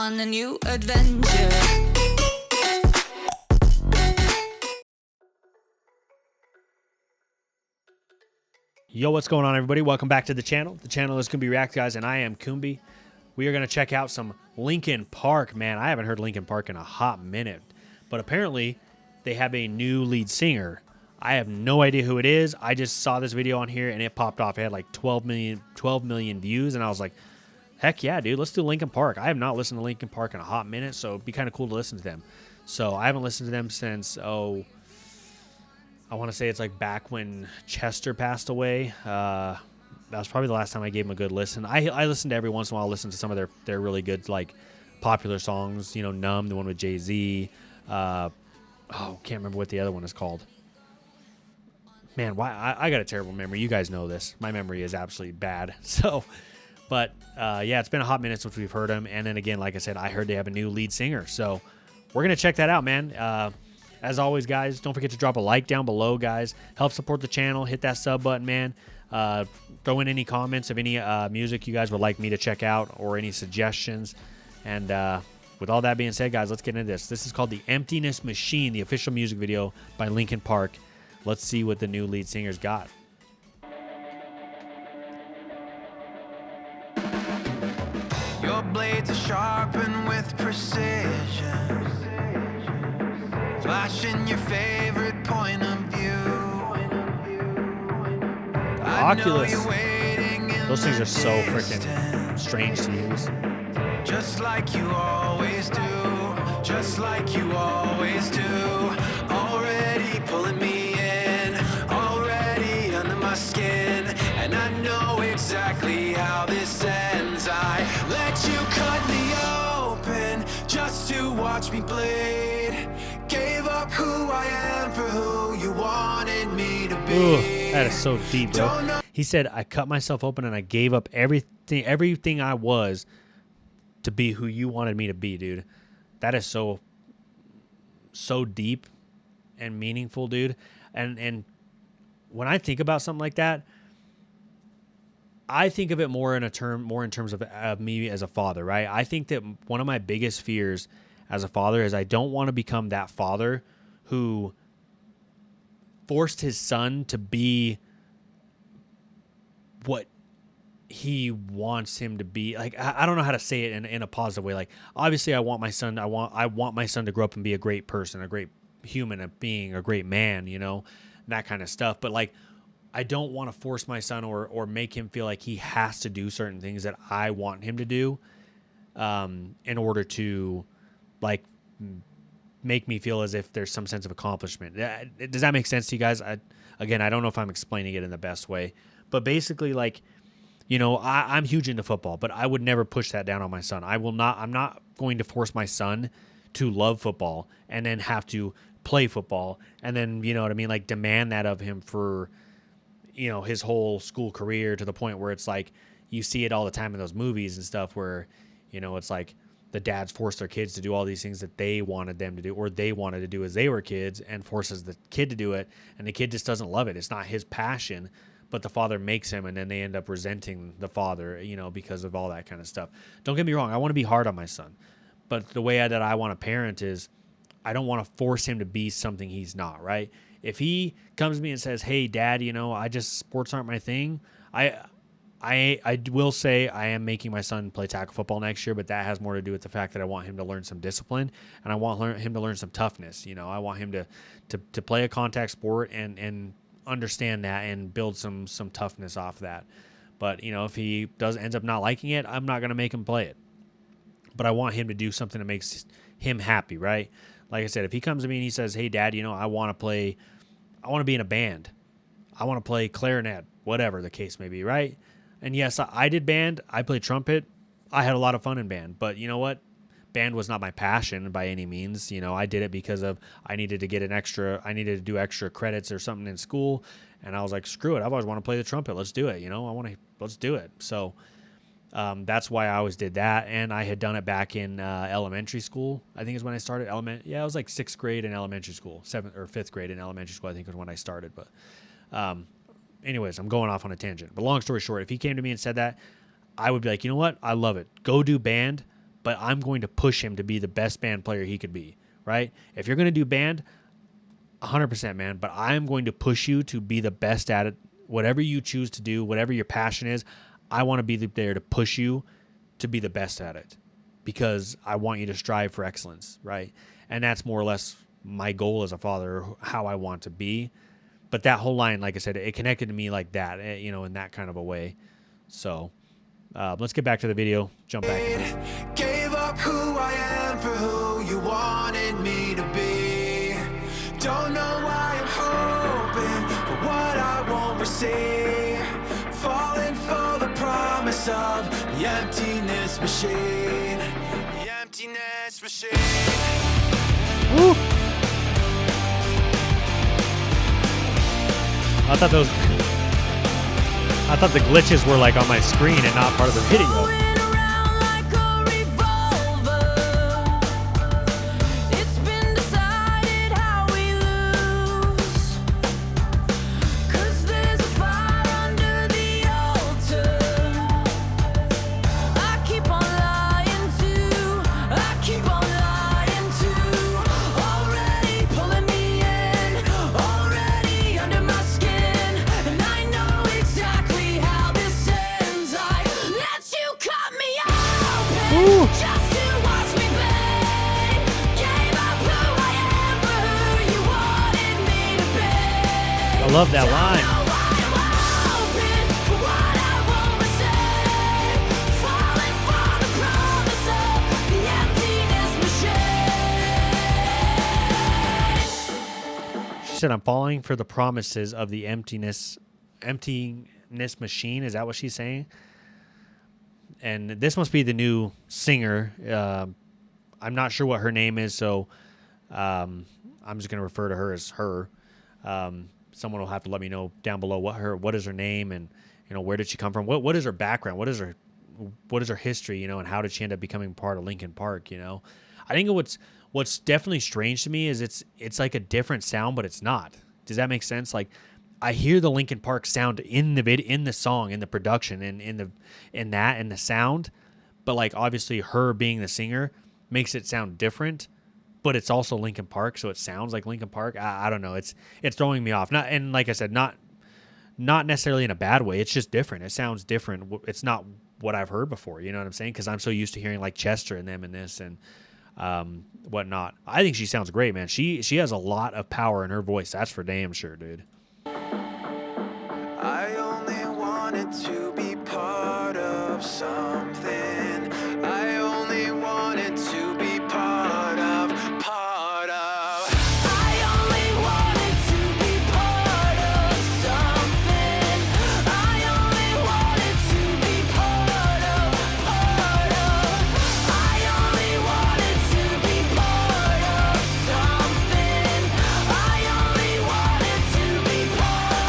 on a new adventure. Yo, what's going on, everybody? Welcome back to the channel. The channel is Kumbi React, guys, and I am Kumbi. We are going to check out some Linkin Park. Man, I haven't heard Linkin Park in a hot minute, but apparently they have a new lead singer. I have no idea who it is. I just saw this video on here, and it popped off. It had like 12 million views, and I was like, heck yeah, dude, let's do Linkin Park. I have not listened to Linkin Park in a hot minute, so it'd be kind of cool to listen to them. So I haven't listened to them since, I want to say it's like back when Chester passed away. That was probably the last time I gave him a good listen. I listen to every once in a while. Listen to some of their really good, like, popular songs. You know, Numb, the one with Jay-Z. Can't remember what the other one is called. Man, why I got a terrible memory. You guys know this. My memory is absolutely bad. So, but yeah, it's been a hot minute since we've heard him. And then again, like I said, I heard they have a new lead singer. So we're gonna check that out, man. As always, guys, don't forget to drop a like down below, guys. Help support the channel. Hit that sub button, man. Throw in any comments of any music you guys would like me to check out or any suggestions. And with all that being said, guys, let's get into this. This is called The Emptiness Machine, the official music video by Linkin Park. Let's see what the new lead singer's got. Your blades are sharpened with precision, flashing your favorite point of view. Oculus. Those things are so freaking strange to use. Just like you always do, just like you always do. Already pulling me in, already under my skin, and I know exactly how this ends. I let you cut me open just to watch me bleed. Gave up who I am for who you wanted me to be. Ooh, that is so deep, bro. He said, I cut myself open and I gave up everything I was to be who you wanted me to be, dude. That is so deep and meaningful, dude. And when I think about something like that, I think of it more in terms of me as a father, right? I think that one of my biggest fears as a father is I don't want to become that father who forced his son to be what he wants him to be. Like, I don't know how to say it in a positive way. Like, obviously I want my son to grow up and be a great person, a great human, a being, a great man, you know, that kind of stuff. But like, I don't want to force my son or make him feel like he has to do certain things that I want him to do in order to, like, make me feel as if there's some sense of accomplishment. Does that make sense to you guys? Again, I don't know if I'm explaining it in the best way, but basically, like, you know, I'm huge into football, but I would never push that down on my son. I'm not going to force my son to love football and then have to play football and then, you know what I mean, like, demand that of him for, you know, his whole school career, to the point where it's like you see it all the time in those movies and stuff where, you know, it's like the dads force their kids to do all these things that they wanted them to do or they wanted to do as they were kids, and forces the kid to do it, and the kid just doesn't love it. It's not his passion, but the father makes him, and then they end up resenting the father, you know, because of all that kind of stuff. Don't get me wrong, I want to be hard on my son, but the way that I want to parent is I don't want to force him to be something he's not, right? If he comes to me and says, hey, Dad, you know, sports aren't my thing, I will say I am making my son play tackle football next year, but that has more to do with the fact that I want him to learn some discipline, and I want him to learn some toughness. You know, I want him to play a contact sport and understand that and build some toughness off that. But, you know, if he ends up not liking it, I'm not going to make him play it. But I want him to do something that makes him happy, right? Like I said, if he comes to me and he says, hey, Dad, you know, I want to be in a band. I want to play clarinet, whatever the case may be, right? And yes, I did band. I played trumpet. I had a lot of fun in band. But you know what? Band was not my passion by any means. You know, I did it because I needed to do extra credits or something in school. And I was like, screw it. I've always wanted to play the trumpet. Let's do it. You know, let's do it. So that's why I always did that. And I had done it back in elementary school, I think is when I started. Yeah, I was like 6th grade in elementary school. 7th or 5th grade in elementary school, I think, was when I started. But anyways, I'm going off on a tangent. But long story short, if he came to me and said that, I would be like, you know what? I love it. Go do band, but I'm going to push him to be the best band player he could be, right? If you're going to do band, 100%, man, but I'm going to push you to be the best at it. Whatever you choose to do, whatever your passion is, I want to be there to push you to be the best at it because I want you to strive for excellence, right? And that's more or less my goal as a father, how I want to be. But that whole line, like I said, it connected to me like that, in that kind of a way. So let's get back to the video, jump back into it. Gave up who I am for who you wanted me to be. Don't know why I'm hoping for what I won't receive. Falling for the promise of the emptiness machine. The emptiness machine. Woo! I thought the glitches were like on my screen and not part of the video. I love that line. She said, I'm falling for the promises of the emptiness machine. Is that what she's saying? And this must be the new singer. I'm not sure what her name is, so I'm just going to refer to her as her. Someone will have to let me know down below what is her name and where did she come from? What is her background? What is her history? And how did she end up becoming part of Linkin Park? I think what's definitely strange to me is it's like a different sound, but it's not. Does that make sense? Like I hear the Linkin Park sound in the song, in the production, and in the sound, but like obviously her being the singer makes it sound different. But it's also Linkin Park, so it sounds like Linkin Park. I don't know. It's throwing me off. And like I said, not necessarily in a bad way. It's just different. It sounds different. It's not what I've heard before. You know what I'm saying? Because I'm so used to hearing like Chester and them and this and whatnot. I think she sounds great, man. She has a lot of power in her voice. That's for damn sure, dude. I only wanted to be part of something. I only wanted to be part of. I only wanted to be part of something. I only wanted to be part of. I only wanted to be part of something. I only wanted to be part.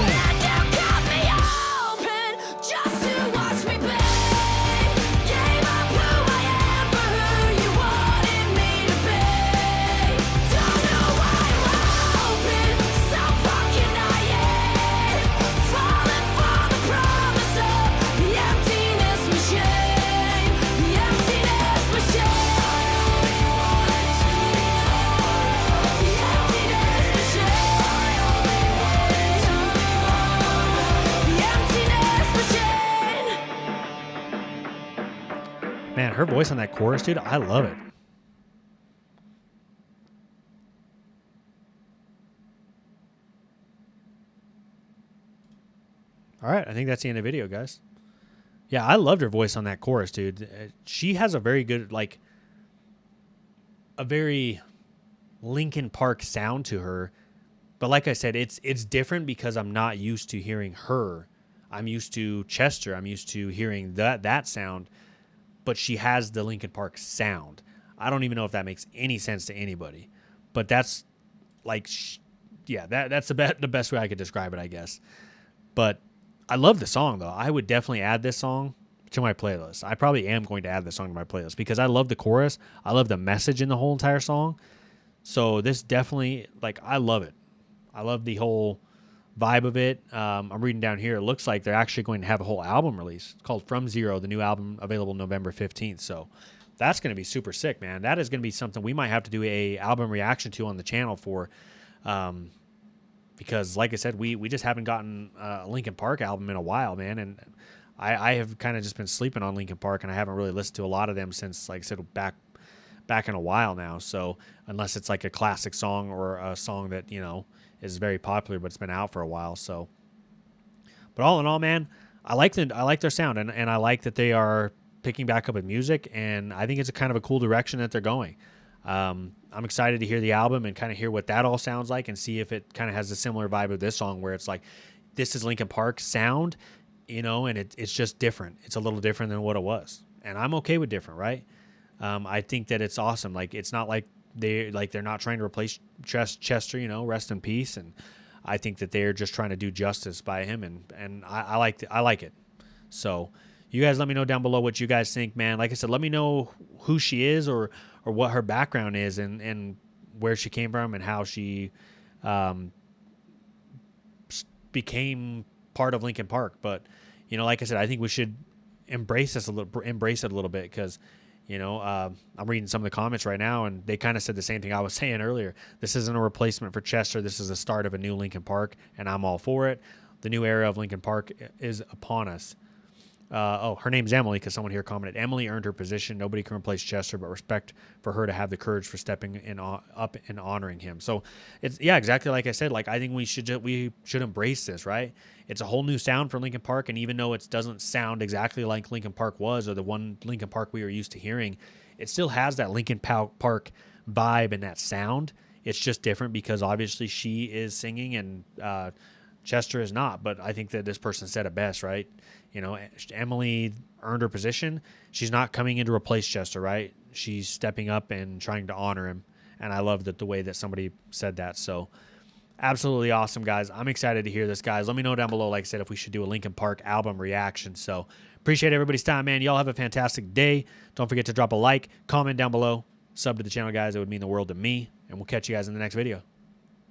And you cut me open just to watch me play. Gave up who I am for who you wanted me to be. Don't know why I'm open, so fucking naive. Falling for the promise of the emptiness machine. The emptiness machine. The emptiness machine. The emptiness machine. Man, her voice on that chorus, dude, I love it. All right, I think that's the end of the video, guys. Yeah, I loved her voice on that chorus, dude. She has a very good, like, a very Linkin Park sound to her. But like I said, it's different because I'm not used to hearing her. I'm used to Chester. I'm used to hearing that sound. But she has the Linkin Park sound. I don't even know if that makes any sense to anybody. But that's, like, that's the best way I could describe it, I guess. But I love the song, though. I would definitely add this song to my playlist. I probably am going to add this song to my playlist because I love the chorus. I love the message in the whole entire song. So this definitely, like, I love it. I love the whole vibe of it. I'm reading down here. It looks like they're actually going to have a whole album release. It's called From Zero, the new album available November 15th. So that's going to be super sick, man. That is going to be something we might have to do a album reaction to on the channel for, because like I said, we just haven't gotten a Linkin Park album in a while, man. And I have kind of just been sleeping on Linkin Park, and I haven't really listened to a lot of them since, like I said, back in a while now. So unless it's like a classic song or a song that, you know, is very popular, but it's been out for a while. So, but all in all, man, I like their sound, and I like that they are picking back up with music, and I think it's a kind of a cool direction that they're going. I'm excited to hear the album and kind of hear what that all sounds like, and see if it kind of has a similar vibe of this song, where it's like, this is Linkin Park sound, you know, and it's just different. It's a little different than what it was, and I'm okay with different, right? I think that it's awesome. Like, it's not like they're not trying to replace Chester, you know, rest in peace. And I think that they're just trying to do justice by him, and I like it. So you guys let me know down below what you guys think, man. Like I said, let me know who she is, or what her background is, and where she came from, and how she became part of Linkin Park. But, you know, like I said, I think we should embrace it a little bit, because, you know, I'm reading some of the comments right now, and they kind of said the same thing I was saying earlier. This isn't a replacement for Chester. This is the start of a new Linkin Park, and I'm all for it. The new era of Linkin Park is upon us. Her name's Emily, because someone here commented, Emily earned her position. Nobody can replace Chester, but respect for her to have the courage for stepping up and honoring him. So it's, yeah, exactly like I said. Like, I think we should embrace this, right? It's a whole new sound for Linkin Park, and even though it doesn't sound exactly like Linkin Park was, or the one Linkin Park we were used to hearing, it still has that Linkin Park vibe and that sound. It's just different because obviously she is singing and Chester is not. But I think that this person said it best, right? You know, Emily earned her position. She's not coming in to replace Chester, right? She's stepping up and trying to honor him. And I love the way that somebody said that. So absolutely awesome, guys. I'm excited to hear this, guys. Let me know down below, like I said, if we should do a Linkin Park album reaction. So appreciate everybody's time, man. Y'all have a fantastic day. Don't forget to drop a like, comment down below, sub to the channel, guys. It would mean the world to me. And we'll catch you guys in the next video.